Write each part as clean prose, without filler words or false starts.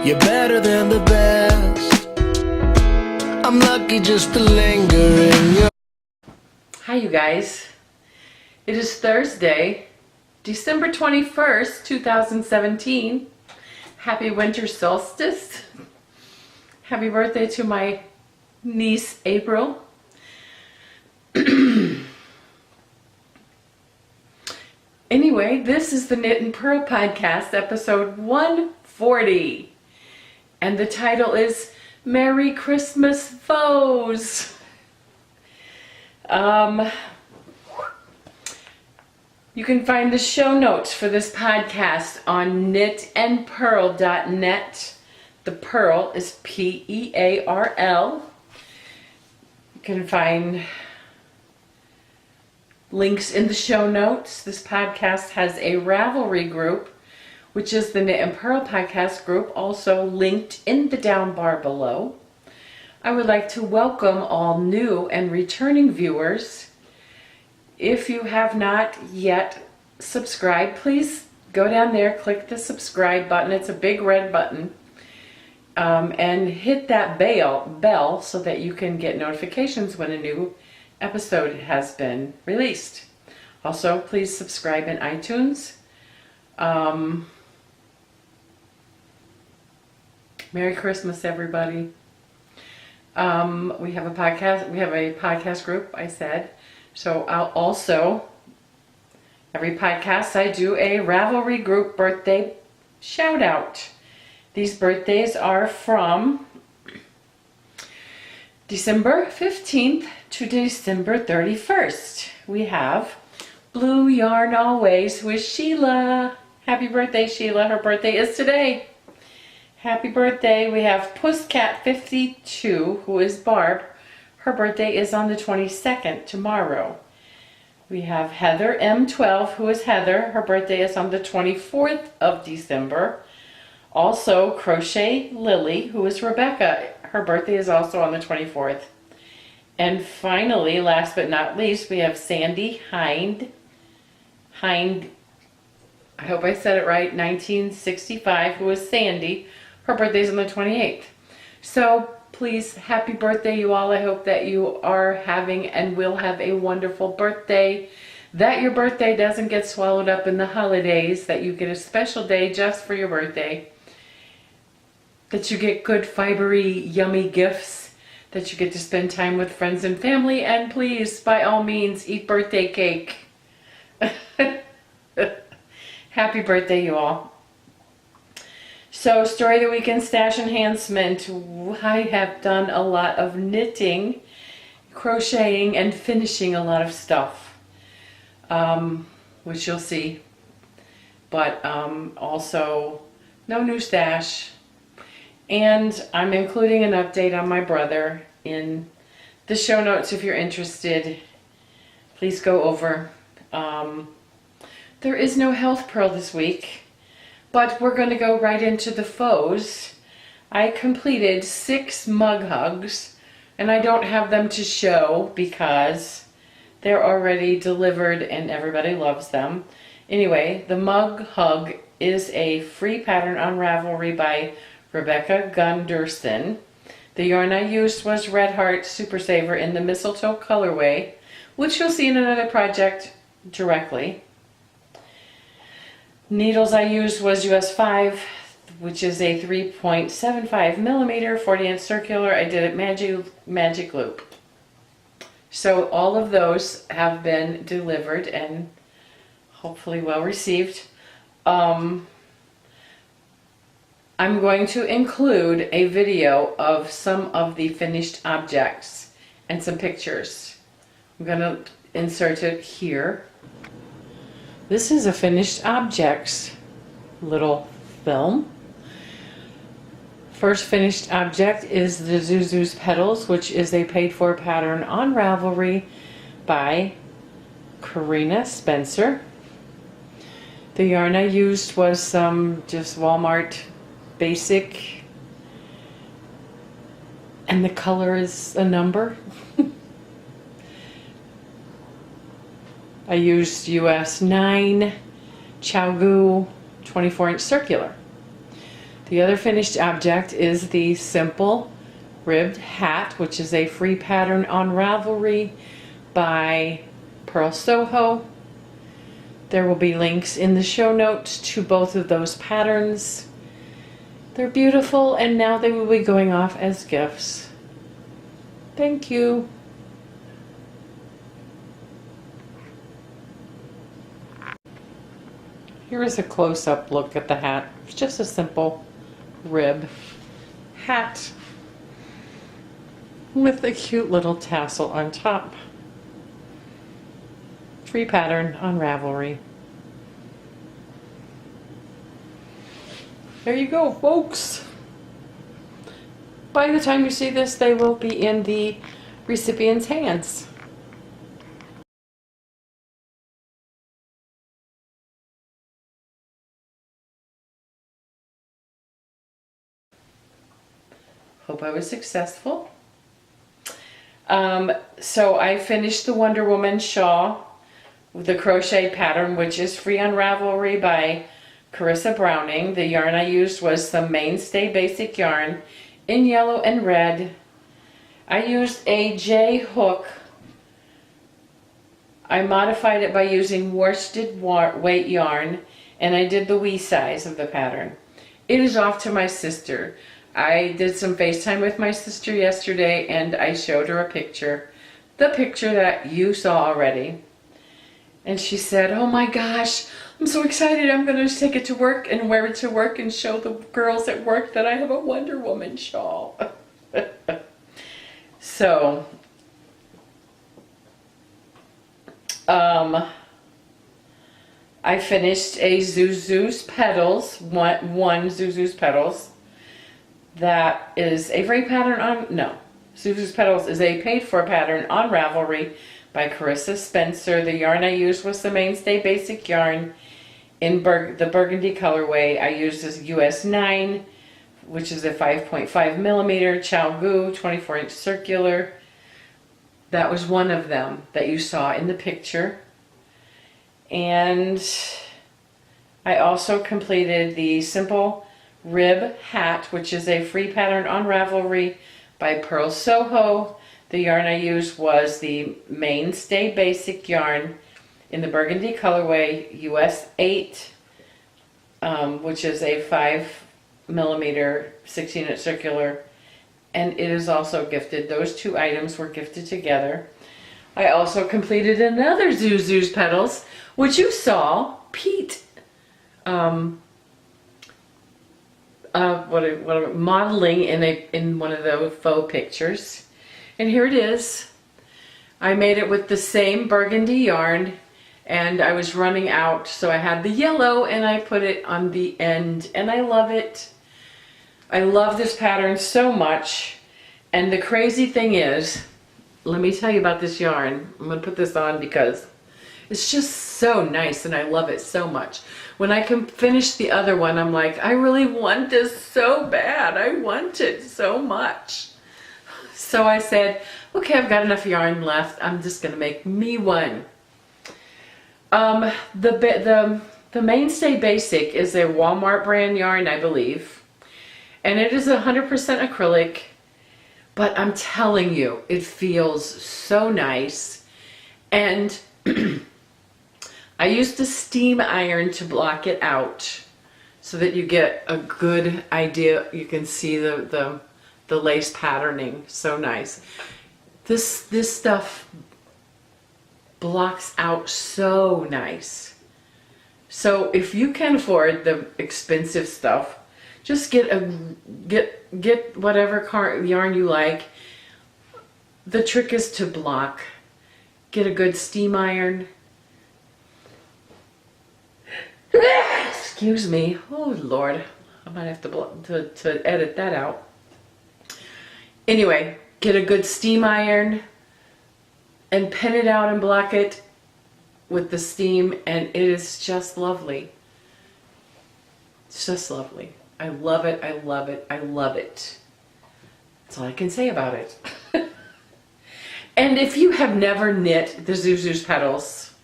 You're better than the best. I'm lucky just to linger in your... Hi you guys. It is Thursday, December 21st, 2017. Happy winter solstice. Happy birthday to my niece April. Anyway, this is the Knit and Purl podcast, episode 140. And the title is Merry Christmas Foes. You can find the show notes for this podcast on knitandpurl.net. The Purl is P-E-A-R-L. You can find links in the show notes. This podcast has a Ravelry group, which is the Knit and Purl podcast group, also linked in the down bar below. I would like to welcome all new and returning viewers. If you have not yet subscribed, please go down there, click the subscribe button. It's a big red button. And hit that bell so that you can get notifications when a new episode has been released. Also, please subscribe in iTunes. Merry Christmas, everybody. We have a podcast group, I said. So I'll also, every podcast I do a Ravelry group birthday shout out. These birthdays are from December 15th to December 31st. We have Blue Yarn Always, who is Sheila. Happy birthday, Sheila. Her birthday is today. Happy birthday. We have Pusscat52, who is Barb. Her birthday is on the 22nd, tomorrow. We have Heather M12, who is Heather. Her birthday is on the 24th of December. Also, Crochet Lily, who is Rebecca. Her birthday is also on the 24th. And finally, last but not least, we have Sandy Hind, I hope I said it right, 1965, who is Sandy. Her birthday's on the 28th. So please, happy birthday, you all. I hope that you are having and will have a wonderful birthday. That your birthday doesn't get swallowed up in the holidays, that you get a special day just for your birthday. That you get good, fibery, yummy gifts. That you get to spend time with friends and family. And please, by all means, eat birthday cake. Happy birthday, you all. So, Story of the Week and Stash Enhancement. I have done a lot of knitting, crocheting, and finishing a lot of stuff. Which you'll see. But also, no new stash. And I'm including an update on my brother in the show notes if you're interested. Please go over. There is no health purl this week, but we're going to go right into the foes. I completed 6 mug hugs, and I don't have them to show because they're already delivered and everybody loves them. Anyway, the mug hug is a free pattern on Ravelry by Rebecca Gunderson. The yarn I used was Red Heart Super Saver in the mistletoe colorway, which you'll see in another project directly. Needles I used was US 5, which is a 3.75 millimeter 40-inch circular. I did it magic loop. So all of those have been delivered and hopefully well received. I'm going to include a video of some of the finished objects and some pictures. I'm going to insert it here. This is a finished objects little film. First finished object is the Zuzu's Petals, which is a paid-for pattern on Ravelry by Karina Spencer. The yarn I used was some just Walmart basic, and the color is a number. I used US 9 ChiaoGoo 24-inch circular. The other finished object is the simple ribbed hat, which is a free pattern on Ravelry by Pearl Soho. There will be links in the show notes to both of those patterns. They're beautiful, and now they will be going off as gifts. Thank you. Here is a close-up look at the hat. It's just a simple rib hat with a cute little tassel on top. Free pattern on Ravelry. There you go, folks. By the time you see this, they will be in the recipient's hands. Hope I was successful. So I finished the Wonder Woman shawl with the crochet pattern, which is free on Ravelry by Carissa Browning. The yarn I used was the Mainstay Basic yarn in yellow and red. I used a J hook. I modified it by using worsted weight yarn, and I did the wee size of the pattern. It is off to my sister. I did some FaceTime with my sister yesterday, and I showed her a picture. The picture that you saw already. And she said, "Oh my gosh, I'm so excited. I'm going to take it to work and wear it to work and show the girls at work that I have a Wonder Woman shawl." So, I finished a Zuzu's Petals, one Zuzu's Petals. That is a free pattern on, no, Zuzu's Petals is a paid for pattern on Ravelry by Carissa Spencer. The yarn I used was the Mainstay Basic yarn in the burgundy colorway. I used this US 9, which is a 5.5 millimeter ChiaoGoo 24-inch circular. That was one of them that you saw in the picture. And I also completed the simple rib hat, which is a free pattern on Ravelry by Pearl Soho. The yarn I used was the Mainstay Basic yarn in the burgundy colorway US 8, which is a 5 millimeter 16-inch circular, and it is also gifted. Those two items were gifted together. I also completed another Zuzu's Petals, which you saw Pete modeling in one of the faux pictures. And here it is. I made it with the same burgundy yarn, and I was running out, so I had the yellow and I put it on the end, and I love it. I love this pattern so much. And the crazy thing is, let me tell you about this yarn. I'm going to put this on because it's just so nice and I love it so much. When I can finish the other one, I'm like, I really want this so bad. I want it so much. So I said, okay, I've got enough yarn left. I'm just going to make me one. The Mainstay Basic is a Walmart brand yarn, I believe. And it is 100% acrylic. But I'm telling you, it feels so nice. And I used a steam iron to block it out so that you get a good idea. You can see the lace patterning. So nice. This stuff blocks out so nice. So if you can afford the expensive stuff, just get whatever yarn you like. The trick is to block. Get a good steam iron. Excuse me. Oh Lord, I might have to edit that out. Anyway, get a good steam iron and pin it out and block it with the steam, and it is just lovely. It's just lovely. I love it, I love it, I love it. That's all I can say about it. And if you have never knit the Zuzu's Petals,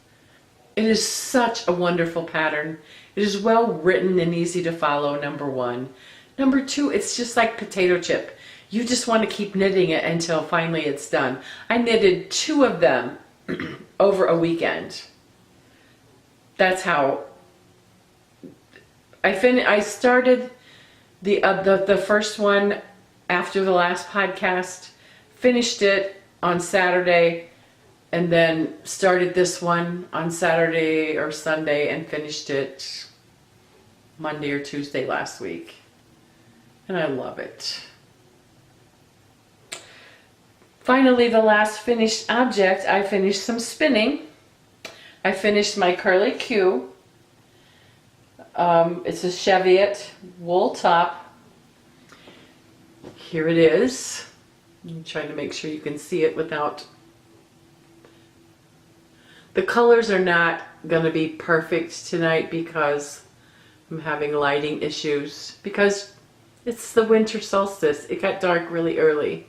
it is such a wonderful pattern. It is well written and easy to follow, number one. Number two, it's just like potato chip. You just want to keep knitting it until finally it's done. I knitted 2 of them over a weekend. That's how I started the first one after the last podcast, finished it on Saturday, and then started this one on Saturday or Sunday and finished it Monday or Tuesday last week. And I love it. Finally, the last finished object, I finished some spinning. I finished my Curly Q. It's a Cheviot wool top. Here it is. I'm trying to make sure you can see it without... The colors are not going to be perfect tonight because I'm having lighting issues. Because it's the winter solstice. It got dark really early.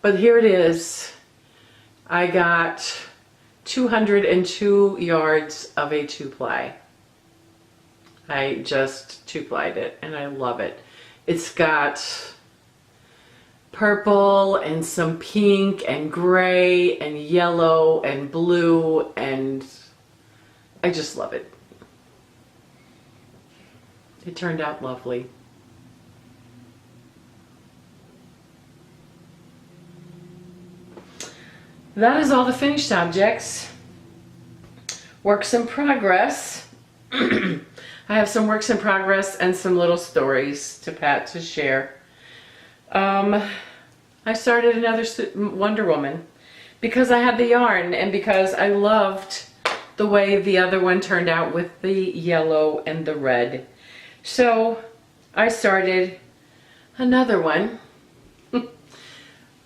But here it is. I got 202 yards of a 2-ply. I just 2-plied it and I love it. It's got purple and some pink and gray and yellow and blue, and I just love it. It turned out lovely. That is all the finished objects. Works in progress. I have some works in progress and some little stories to share. I started another Wonder Woman because I had the yarn and because I loved the way the other one turned out with the yellow and the red. So I started another one.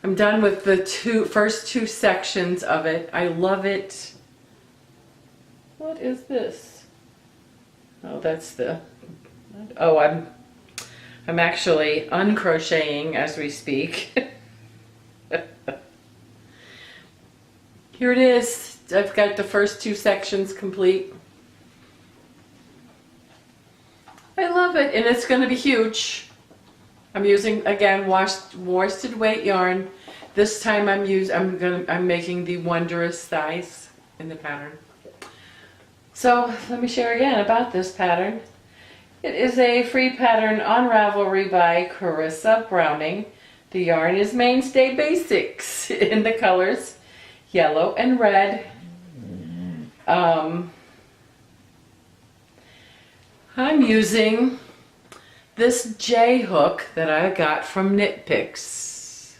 I'm done with the first two sections of it. I love it. What is this? Oh, that's the... Oh, I'm actually uncrocheting as we speak. Here it is. I've got the first 2 sections complete. I love it, and it's going to be huge. I'm using, again, worsted weight yarn. This time I'm making the Wondrous size in the pattern. So let me share again about this pattern. It is a free pattern on Ravelry by Carissa Browning. The yarn is Mainstay Basics in the colors yellow and red. I'm using this J hook that I got from Knit Picks.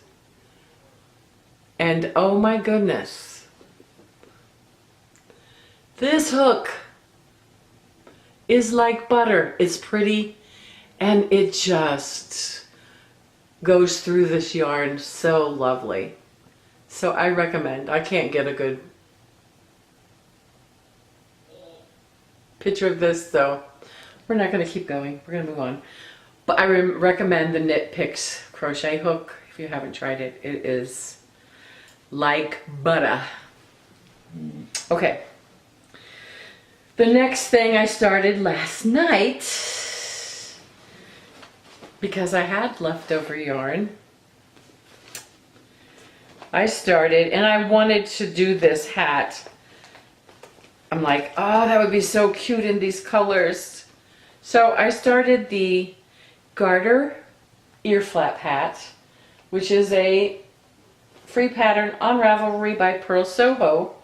And oh my goodness, this hook is like butter. It's pretty and it just goes through this yarn so lovely. So I recommend. I can't get a good picture of this, so we're not going to keep going. We're going to move on. But I recommend the Knit Picks crochet hook. If you haven't tried it, it is like butter. Okay. The next thing I started last night, because I had leftover yarn, I started, and I wanted to do this hat. I'm like, oh, that would be so cute in these colors. So I started the Garter ear flap hat, which is a free pattern on Ravelry by Pearl Soho.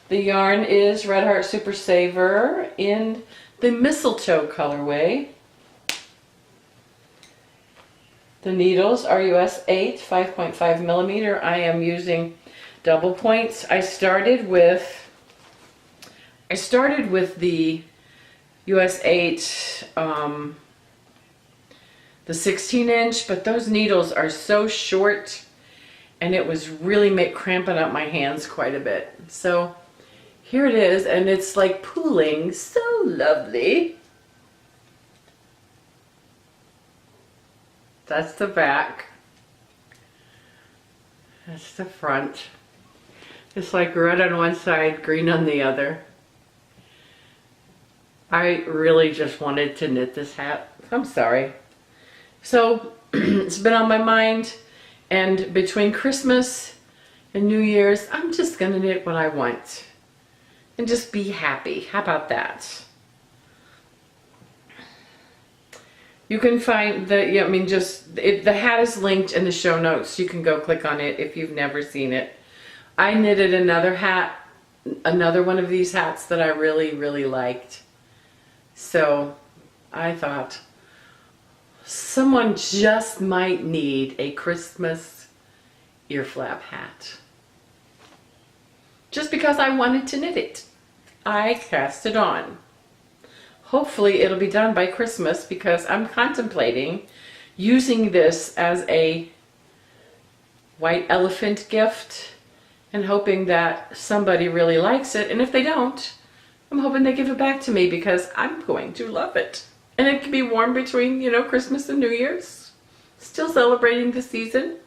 The yarn is Red Heart Super Saver in the Mistletoe colorway. The needles are US 8, 5.5 millimeter. I am using double points. I started with the US 8, the 16-inch, but those needles are so short, and it was really cramping up my hands quite a bit. So here it is, and it's like pooling, so lovely. That's the back. That's the front. It's like red on one side, green on the other. I really just wanted to knit this hat. I'm sorry. So it's been on my mind, and between Christmas and New Year's, I'm just gonna knit what I want and just be happy. How about that? You can find the, I mean, the hat is linked in the show notes. You can go click on it if you've never seen it. I knitted another hat, another one of these hats that I really, really liked. So I thought someone just might need a Christmas ear flap hat. Just because I wanted to knit it, I cast it on. Hopefully it'll be done by Christmas, because I'm contemplating using this as a white elephant gift and hoping that somebody really likes it. And if they don't, I'm hoping they give it back to me, because I'm going to love it. And it can be worn between, you know, Christmas and New Year's. Still celebrating the season.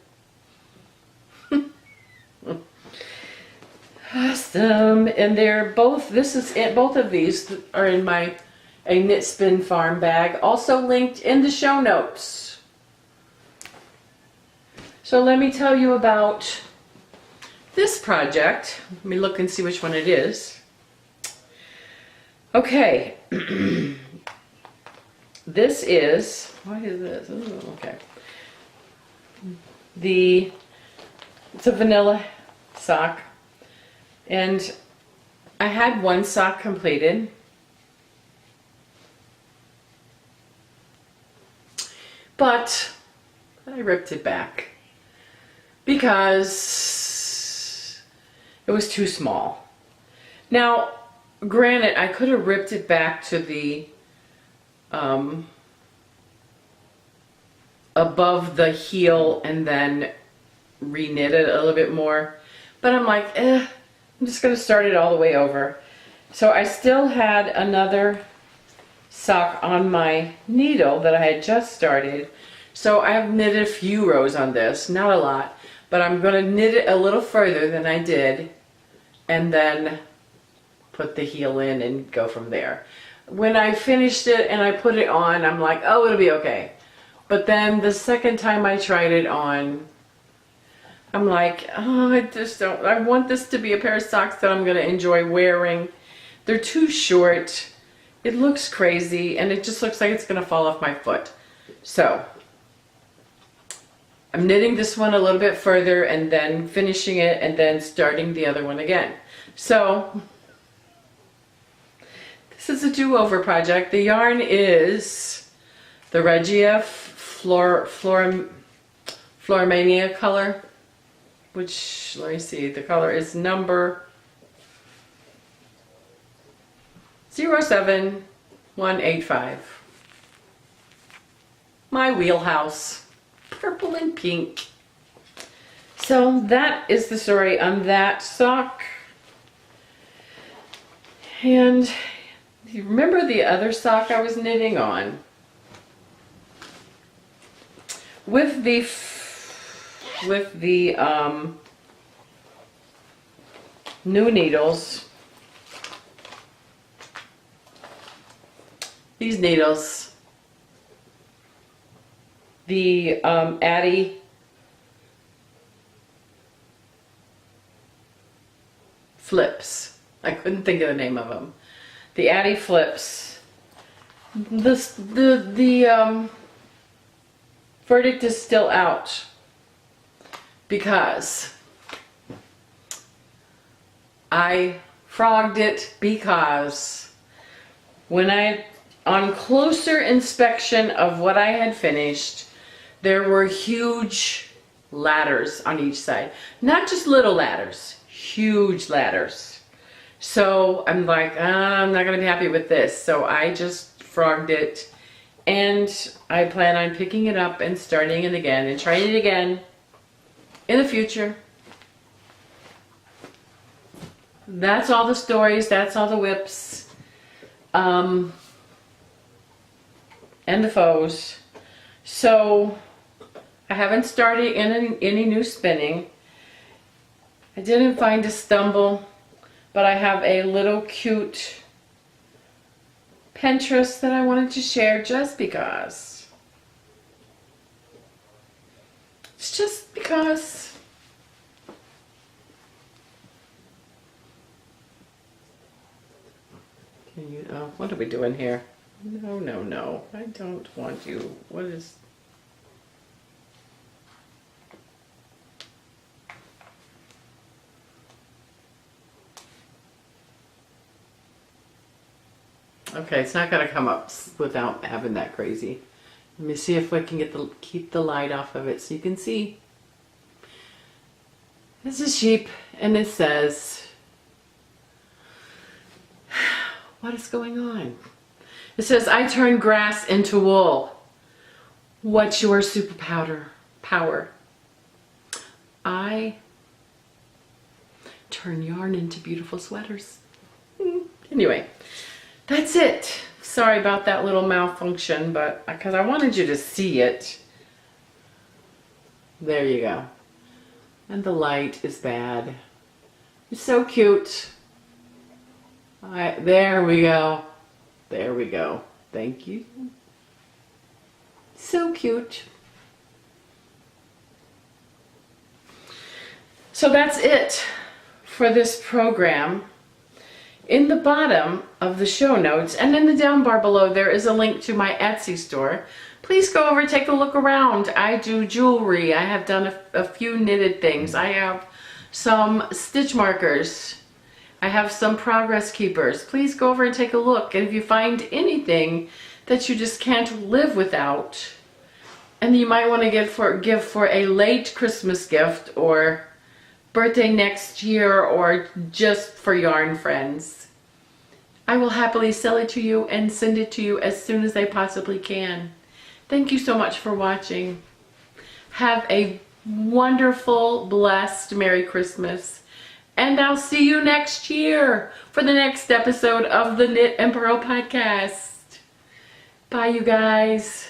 Awesome. And they're both, both of these are in my A Knit Spin Farm bag, also linked in the show notes. So let me tell you about this project. Let me look and see which one it is. Okay. This is, what is this? Oh, okay. It's a vanilla sock. And I had one sock completed. But I ripped it back because it was too small. Now, granted, I could have ripped it back to the above the heel and then reknit it a little bit more. But I'm like, I'm just going to start it all the way over. So I still had another sock on my needle that I had just started. So I've knitted a few rows on this, not a lot, but I'm going to knit it a little further than I did and then put the heel in and go from there. When I finished it and I put it on, I'm like, oh, it'll be okay. But then the second time I tried it on, I'm like, oh, I want this to be a pair of socks that I'm going to enjoy wearing. They're too short. It looks crazy, and it just looks like it's going to fall off my foot. So I'm knitting this one a little bit further and then finishing it and then starting the other one again. So this is a do-over project. The yarn is the Regia Floromania color, which, let me see, the color is number 07185. My wheelhouse, purple and pink. So that is the story on that sock. And you remember the other sock I was knitting on? With the new needles, these needles, the Addi Flips. I couldn't think of the name of them. The Addi Flips. The verdict is still out because I frogged it, because when on closer inspection of what I had finished, there were huge ladders on each side. Not just little ladders, huge ladders. So I'm like, I'm not gonna be happy with this. So I just frogged it, and I plan on picking it up and starting it again and trying it again in the future. That's all the stories, that's all the whips, and the foes. So I haven't started any new spinning. I didn't find a stumble, but I have a little cute Pinterest that I wanted to share just because. It's just because. Can you, oh, what are we doing here? No, no, no. I don't want you. What is... Okay, it's not gonna come up without having that crazy. Let me see if I can keep the light off of it so you can see. This is sheep, and it says, what is going on? It says, I turn grass into wool. What's your superpower? I turn yarn into beautiful sweaters. Anyway, that's it. Sorry about that little malfunction, but because I wanted you to see it. There you go. And the light is bad. It's so cute. There we go. There we go. Thank you. So cute. So that's it for this program. In the bottom of the show notes and in the down bar below, there is a link to my Etsy store. Please go over, take a look around. I do jewelry. I have done a few knitted things. I have some stitch markers. I have some progress keepers. Please go over and take a look. And if you find anything that you just can't live without, and you might want to give for a late Christmas gift or birthday next year or just for yarn friends, I will happily sell it to you and send it to you as soon as I possibly can. Thank you so much for watching. Have a wonderful, blessed Merry Christmas. And I'll see you next year for the next episode of the Knit and Purl podcast. Bye, you guys.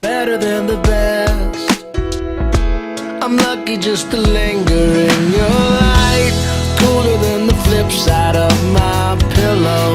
Better than the best. I'm lucky just to linger in your light. Cooler than the flip side of my pillow.